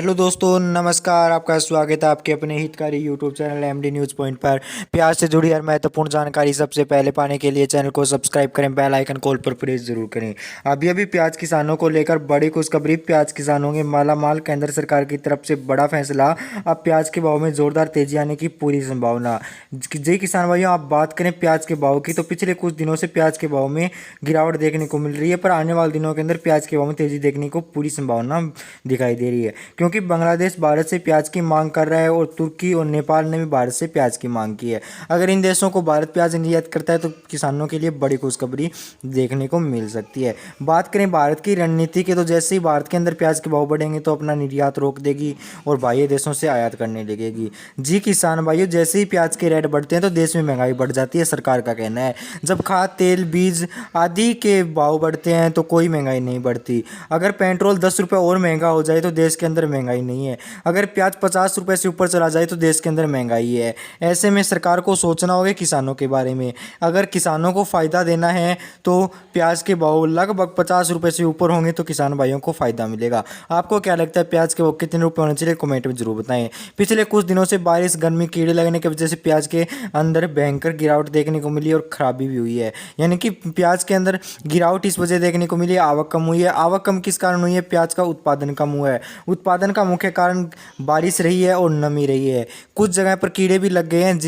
Hello दोस्तों, नमस्कार। आपका स्वागत है आपके अपने हितकारी YouTube channel MD news point पर। प्याज से जुड़ी हर महत्वपूर्ण जानकारी सबसे पहले पाने के लिए चैनल को सब्सक्राइब करें, बेल आइकन कॉल पर प्रेस जरूर करें। अभी प्याज किसानों को लेकर बड़ी खुशखबरी। प्याज किसानों के मालामाल, केंद्र सरकार की तरफ से बड़ा फैसला। अब प्याज के भाव में जोरदार तेजी आने की पूरी संभावना। जी किसान भाइयों, आप बात करें प्याज के भाव की तो पिछले कुछ दिनों से प्याज के भाव में गिरावट देखने को मिल रही है, पर आने वाले दिनों के अंदर प्याज के भाव में तेजी देखने को पूरी संभावना दिखाई दे रही है, क्योंकि बांग्लादेश भारत से प्याज की मांग कर रहा है और तुर्की और नेपाल ने भी भारत से प्याज की मांग की है। अगर इन देशों को भारत प्याज निर्यात करता है तो किसानों के लिए बड़ी खुशखबरी देखने को मिल सकती है। बात करें भारत की रणनीति की तो जैसे ही भारत के अंदर प्याज के भाव बढ़ेंगे तो अपना निर्यात रोक देगी और बाह्य देशों से आयात करने लगेगी। जी किसान भाइयों, जैसे ही प्याज के रेट बढ़ते हैं तो देश में महंगाई बढ़ जाती है, सरकार का कहना है। जब खाद, तेल, बीज आदि के भाव बढ़ते हैं तो कोई महंगाई नहीं बढ़ती। अगर पेट्रोल 10 रुपये और महंगा हो जाए तो देश के अंदर महंगाई नहीं है। अगर प्याज 50 रुपये से ऊपर चला जाए तो देश के अंदर महंगाई है। ऐसे में सरकार को सोचना होगा किसानों के बारे में। अगर किसानों को फ़ायदा देना है तो प्याज के भाव लगभग 50 रुपये से ऊपर होंगे तो किसान भाइयों को फ़ायदा मिलेगा। आपको क्या लगता है प्याज के भाव कितने रुपये होने चाहिए? कमेंट में जरूर बताएं। पिछले कुछ दिनों से बारिश, गर्मी, कीड़े लगने की वजह से प्याज के अंदर भयंकर गिरावट देखने को मिली और खराबी भी हुई है। यानी कि प्याज के अंदर गिरावट इस वजह देखने को मिली है, आवक कम हुई है। आवक कम किस कारण हुई है? प्याज का उत्पादन कम हुआ है। उत्पादन का मुख्य कारण बारिश रही है और नमी रही है। कुछ जगह पर कीड़े भी लग गए हैं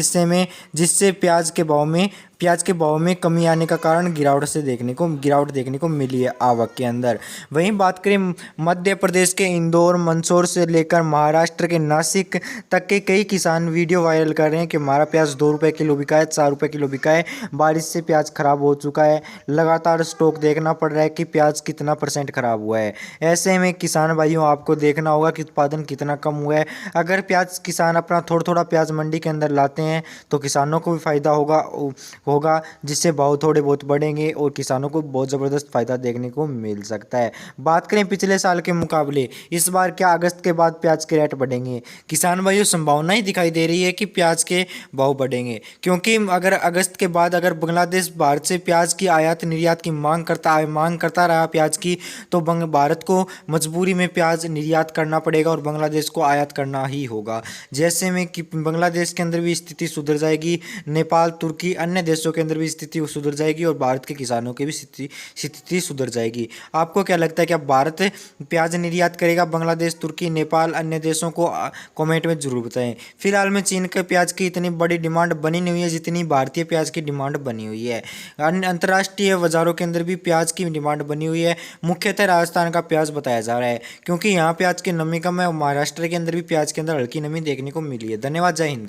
जिससे प्याज के भाव में कमी आने का कारण गिरावट देखने को मिली है आवक के अंदर। वहीं बात करें मध्य प्रदेश के इंदौर, मंदसौर से लेकर महाराष्ट्र के नासिक तक के कई किसान वीडियो वायरल कर रहे हैं कि हमारा प्याज 2 रुपये किलो बिका है, 4 रुपये किलो बिका है। बारिश से प्याज खराब हो चुका है। लगातार स्टॉक देखना पड़ रहा है कि प्याज कितना % खराब हुआ है। ऐसे में किसान भाइयों, आपको देखना होगा कि उत्पादन कितना कम हुआ है। अगर प्याज किसान अपना थोड़ा थोड़ा प्याज मंडी के अंदर लाते हैं तो किसानों को भी फ़ायदा होगा, जिससे भाव थोड़े बहुत बढ़ेंगे और किसानों को बहुत ज़बरदस्त फ़ायदा देखने को मिल सकता है। बात करें पिछले साल के मुकाबले इस बार क्या अगस्त के बाद प्याज के रेट बढ़ेंगे? किसान भाइयों, संभावना ही दिखाई दे रही है कि प्याज के भाव बढ़ेंगे, क्योंकि अगर अगस्त के बाद अगर बांग्लादेश भारत से प्याज की आयात निर्यात की मांग करता रहा प्याज की, तो भारत को मजबूरी में प्याज निर्यात करना पड़ेगा और बांग्लादेश को आयात करना ही होगा। जैसे में कि बांग्लादेश के अंदर भी स्थिति सुधर जाएगी, नेपाल, तुर्की, अन्य देशों के अंदर भी स्थिति सुधर जाएगी और भारत के किसानों की भी स्थिति सुधर जाएगी। आपको क्या लगता है कि अब भारत प्याज निर्यात करेगा बांग्लादेश, तुर्की, नेपाल, अन्य देशों को? कमेंट में जरूर बताएं। फिलहाल में चीन के प्याज की इतनी बड़ी डिमांड बनी नहीं हुई है जितनी भारतीय प्याज की डिमांड बनी हुई है। अन्य अंतर्राष्ट्रीय बाजारों के अंदर भी प्याज की डिमांड बनी हुई है। मुख्यतः राजस्थान का प्याज बताया जा रहा है, क्योंकि यहाँ प्याज की नमी कम है और महाराष्ट्र के अंदर भी प्याज के अंदर हल्की नमी देखने को मिली है। धन्यवाद, जय हिंद।